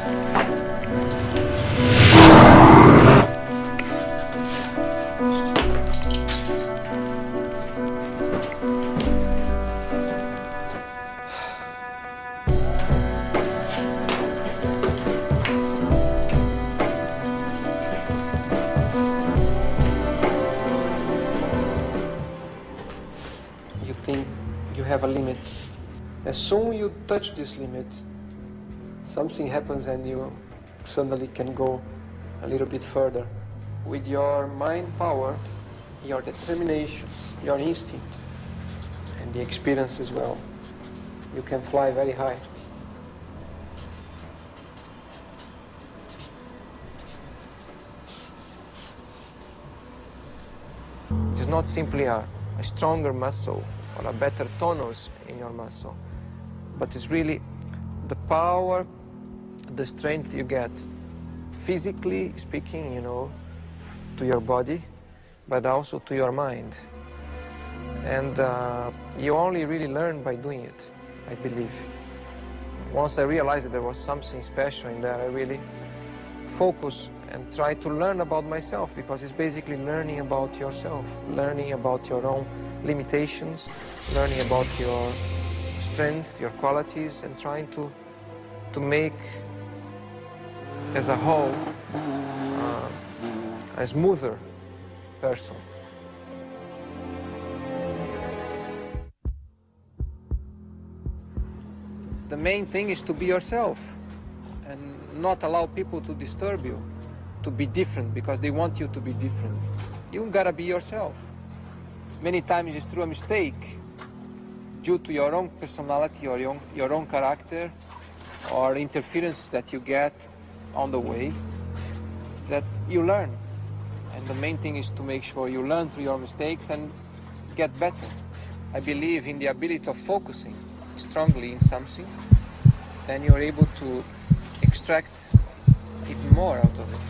You think you have a limit. As soon you touch this limit, something happens and you suddenly can go a little bit further. With your mind power, your determination, your instinct, and the experience as well, you can fly very high. It is not simply a stronger muscle or a better tonus in your muscle, but it's really the power, the strength you get, physically speaking, you know, to your body, but also to your mind. And you only really learn by doing it, I believe. Once I realized that there was something special in there, I really focus and try to learn about myself, because it's basically learning about yourself, learning about your own limitations, learning about your strengths, your qualities, and trying to make, as a whole, a smoother person. The main thing is to be yourself and not allow people to disturb you, to be different because they want you to be different. You gotta be yourself. Many times it's through a mistake, due to your own personality or your own character or interference that you get on the way, that you learn. And the main thing is to make sure you learn through your mistakes and get better. I believe in the ability of focusing strongly in something, then you're able to extract even more out of it.